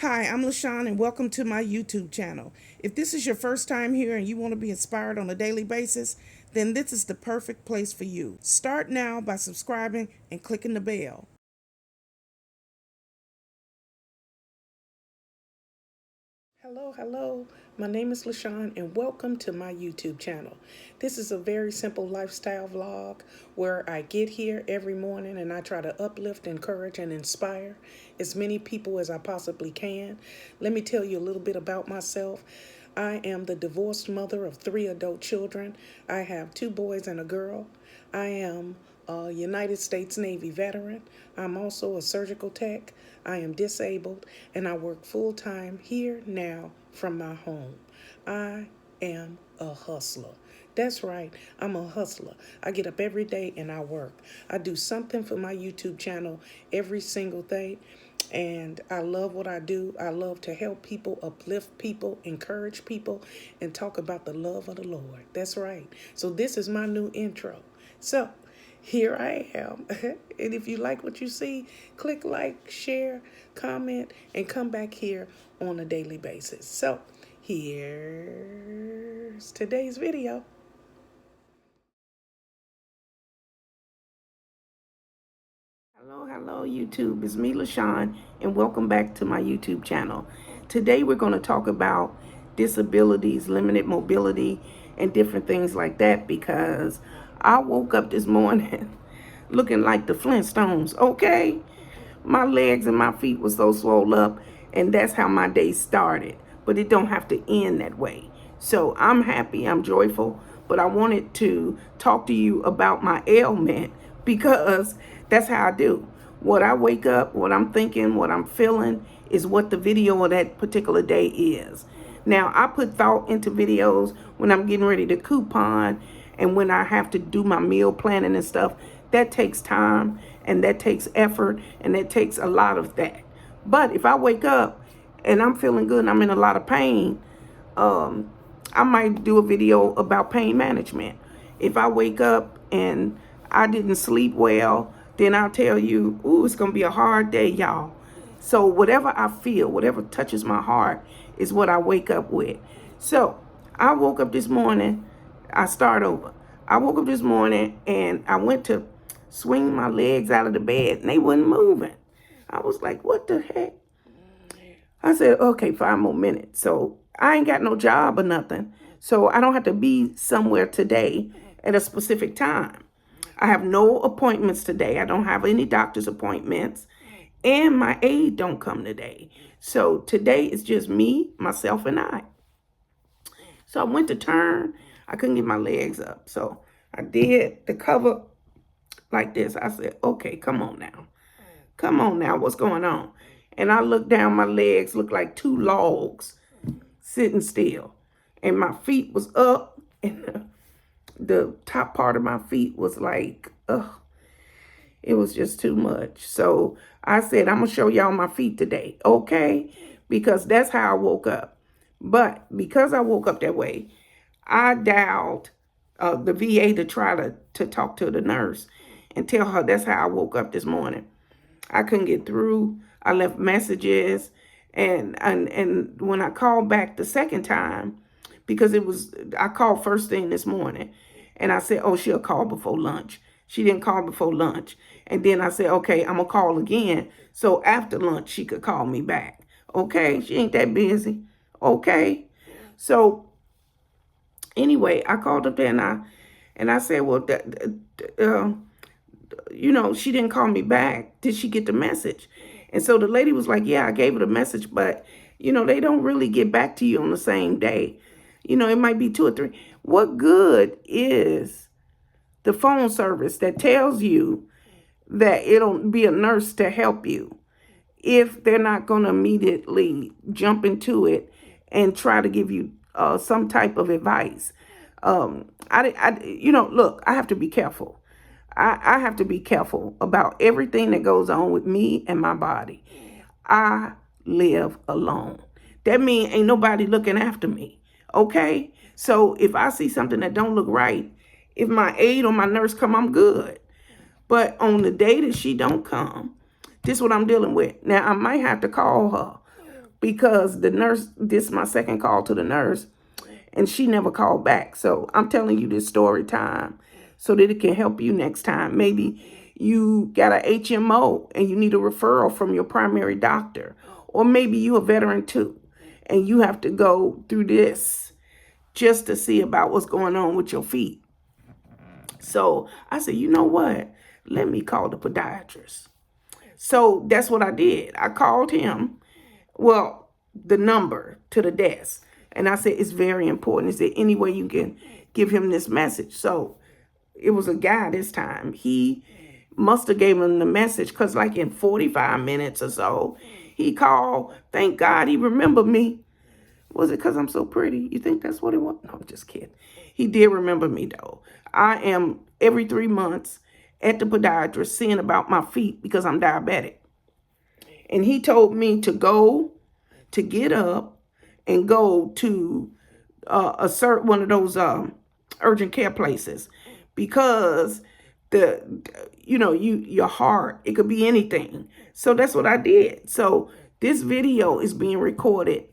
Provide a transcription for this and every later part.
Hi, I'm LaShawn and welcome to my YouTube channel. If this is your first time here and you want to be inspired on a daily basis, then this is the perfect place for you. Start now by subscribing and clicking the bell. Hello. My name is LaShawn and welcome to my YouTube channel. This is a very simple lifestyle vlog where I get here every morning and I try to uplift, encourage, and inspire as many people as I possibly can. Let me tell you a little bit about myself. I am the divorced mother of 3 adult children. I have 2 boys and a girl. I am a United States Navy veteran. I'm also a surgical tech. I am disabled and I work full-time here now from my home. I am a hustler. That's right, I'm a hustler. I get up every day and I work. I do something for my YouTube channel every single day. And I love what I do. I love to help people, uplift people, encourage people, and talk about the love of the Lord. That's right. So this is my new intro. So here I am. And if you like what you see, click like, share, comment, and come back here on a daily basis. So here's today's video. Hello, YouTube. It's me, LaShawn, and welcome back to my YouTube channel. Today we're going to talk about disabilities, limited mobility, and different things like that because I woke up this morning looking like the Flintstones, okay? My legs and my feet were so swole up, and that's how my day started. But it don't have to end that way. So I'm happy, I'm joyful, but I wanted to talk to you about my ailment because that's how I do. What I wake up, what I'm thinking, what I'm feeling is what the video of that particular day is. Now, I put thought into videos when I'm getting ready to coupon and when I have to do my meal planning and stuff. That takes time and that takes effort and that takes a lot of that. But if I wake up and I'm feeling good and I'm in a lot of pain, I might do a video about pain management. If I wake up and I didn't sleep well, then I'll tell you, ooh, it's going to be a hard day, y'all. So whatever I feel, whatever touches my heart is what I wake up with. So I woke up this morning, I start over. I woke up this morning and I went to swing my legs out of the bed and they wasn't moving. I was like, what the heck? I said, okay, 5 more minutes. So I ain't got no job or nothing. So I don't have to be somewhere today at a specific time. I have no appointments today. I don't have any doctor's appointments. And my aide don't come today. So today is just me, myself, and I. So I went to turn. I couldn't get my legs up. So I did the cover like this. I said, okay, come on now. Come on now, what's going on? And I looked down, my legs looked like 2 logs sitting still. And my feet was up and the top part of my feet was like, ugh, it was just too much. So I said, I'm going to show y'all my feet today, okay? Because that's how I woke up. But because I woke up that way, I dialed the VA to try to talk to the nurse and tell her that's how I woke up this morning. I couldn't get through. I left messages. And when I called back the second time, because I called first thing this morning. And I said, oh, she'll call before lunch. She didn't call before lunch. And then I said, okay, I'm going to call again. So after lunch, she could call me back. Okay, she ain't that busy. Okay. So anyway, I called up there and I said, well, she didn't call me back. Did she get the message? And so the lady was like, yeah, I gave her the message, but, they don't really get back to you on the same day. It might be 2 or 3. What good is the phone service that tells you that it'll be a nurse to help you if they're not going to immediately jump into it and try to give you some type of advice? Look, I have to be careful. I have to be careful about everything that goes on with me and my body. I live alone. That means ain't nobody looking after me. Okay? So if I see something that don't look right, if my aide or my nurse come, I'm good. But on the day that she don't come, this is what I'm dealing with. Now, I might have to call her because the nurse, this is my second call to the nurse, and she never called back. So I'm telling you this story time so that it can help you next time. Maybe you got a HMO and you need a referral from your primary doctor, or maybe you a veteran too, and you have to go through this just to see about what's going on with your feet. So I said, you know what? Let me call the podiatrist. So that's what I did. I called him, well, the number to the desk. And I said, it's very important. Is there any way you can give him this message? So it was a guy this time. He must have gave him the message because like in 45 minutes or so, he called. Thank God he remembered me. Was it because I'm so pretty? You think that's what it was? No, I'm just kidding. He did remember me, though. I am every 3 months at the podiatrist seeing about my feet because I'm diabetic. And he told me to get up and go to one of those urgent care places because your heart, it could be anything. So that's what I did. So this video is being recorded.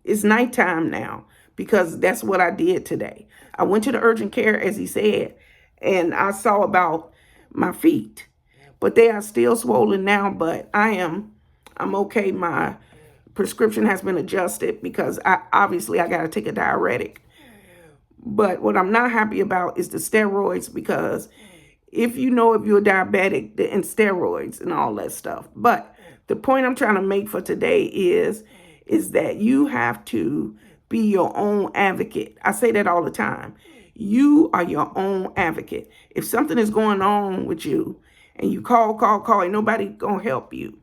It's nighttime now because that's what I did today. I went to the urgent care, as he said, and I saw about my feet. But they are still swollen now, but I'm okay. My prescription has been adjusted because I got to take a diuretic. But what I'm not happy about is the steroids, because if you're diabetic, and steroids and all that stuff. But the point I'm trying to make for today is that you have to be your own advocate. I say that all the time. You are your own advocate. If something is going on with you and you call, ain't nobody going to help you.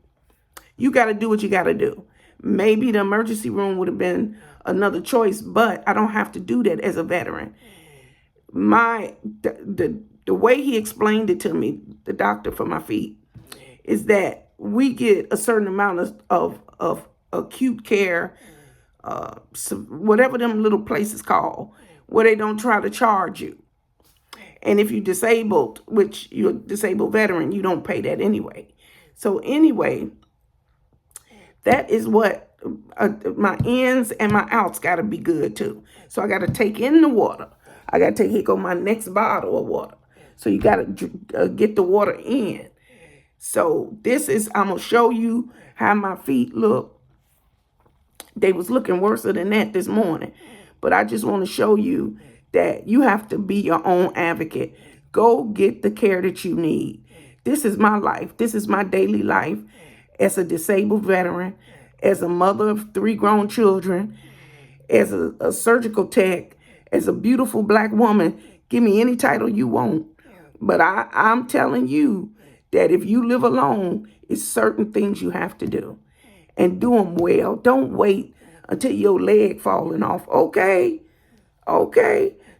You got to do what you got to do. Maybe the emergency room would have been another choice, but I don't have to do that as a veteran. The way he explained it to me, the doctor for my feet, is that we get a certain amount of acute care, whatever them little places call, where they don't try to charge you. And if you're disabled, which you're a disabled veteran, you don't pay that anyway. So anyway, that is what my ins and my outs got to be good too. So I got to take in the water. I got to take my next bottle of water. So you got to get the water in. So I'm going to show you how my feet look. They was looking worse than that this morning. But I just want to show you that you have to be your own advocate. Go get the care that you need. This is my life. This is my daily life as a disabled veteran, as a mother of 3 grown children, as a surgical tech, as a beautiful black woman. Give me any title you want. But I'm telling you that if you live alone, it's certain things you have to do. And do them well. Don't wait until your leg falling off. Okay?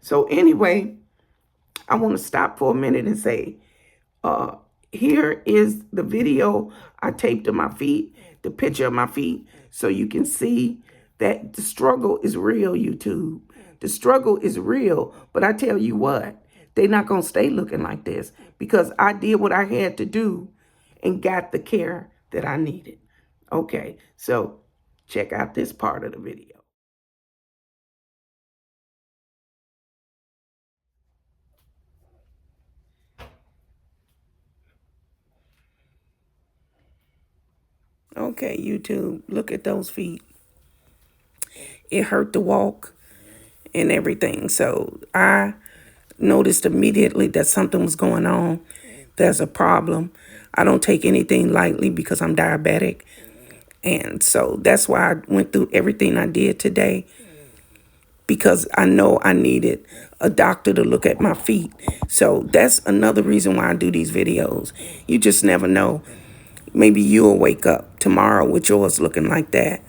So anyway, I want to stop for a minute and say, here is the video I taped of my feet, the picture of my feet, so you can see that the struggle is real, YouTube. The struggle is real, but I tell you what, they're not going to stay looking like this because I did what I had to do and got the care that I needed. Okay, so check out this part of the video. Okay, YouTube, look at those feet. It hurt to walk and everything. So I noticed immediately that something was going on. There's a problem. I don't take anything lightly because I'm diabetic. And so that's why I went through everything I did today, because I know I needed a doctor to look at my feet. So that's another reason why I do these videos. You just never know. Maybe you'll wake up tomorrow with yours looking like that.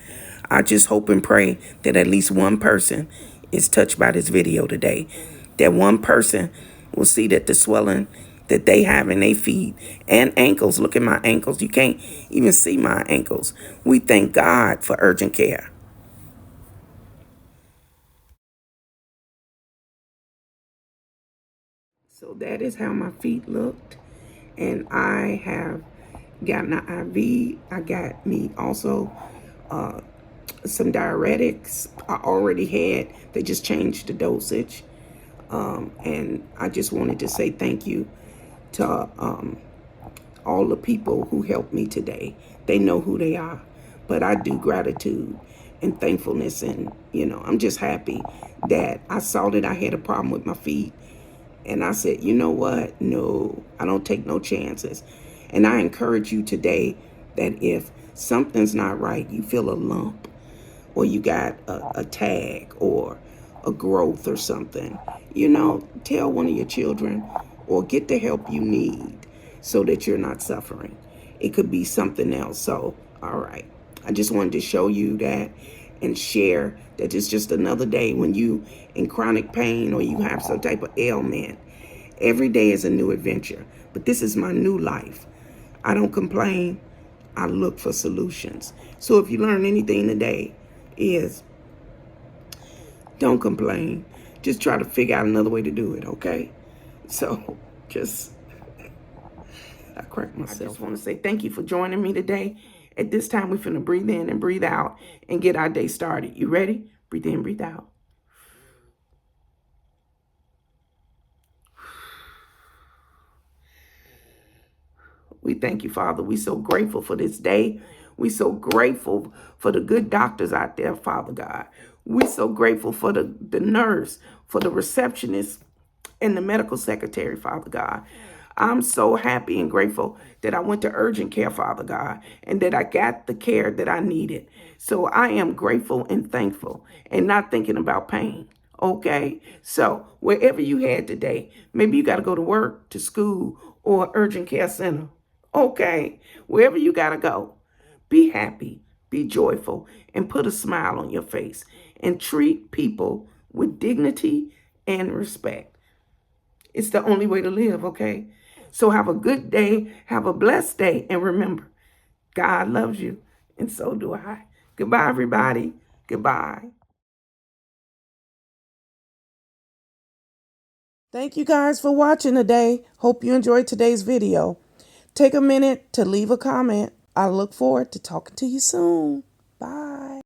I just hope and pray that at least one person is touched by this video today. That one person will see that the swelling that they have in their feet and ankles. Look at my ankles. You can't even see my ankles. We thank God for urgent care. So that is how my feet looked. And I have gotten an IV. I got me also some diuretics I already had. They just changed the dosage. And I just wanted to say thank you to all the people who helped me today. They know who they are, but I do gratitude and thankfulness, and I'm just happy that I saw that I had a problem with my feet, and I said, you know what? No, I don't take no chances. And I encourage you today that if something's not right, you feel a lump, or you got a tag or a growth or something, tell one of your children or get the help you need so that you're not suffering. It could be something else. So, all right. I just wanted to show you that and share that it's just another day when you in chronic pain or you have some type of ailment. Every day is a new adventure, but this is my new life. I don't complain. I look for solutions. So if you learn anything today, is don't complain. Just try to figure out another way to do it, okay? So just, I crack myself. I just want to say thank you for joining me today. At this time, we're finna breathe in and breathe out and get our day started. You ready? Breathe in, breathe out. We thank you, Father. We're so grateful for this day. We're so grateful for the good doctors out there, Father God. We're so grateful for the nurse, for the receptionist, and the medical secretary, Father God. I'm so happy and grateful that I went to urgent care, Father God, and that I got the care that I needed. So I am grateful and thankful and not thinking about pain. Okay? So wherever you had today, maybe you got to go to work, to school, or urgent care center. Okay? Wherever you got to go, be happy, be joyful, and put a smile on your face and treat people with dignity and respect. It's the only way to live, okay? So have a good day, have a blessed day, and remember, God loves you, and so do I. Goodbye, everybody. Goodbye. Thank you guys for watching today. Hope you enjoyed today's video. Take a minute to leave a comment. I look forward to talking to you soon. Bye.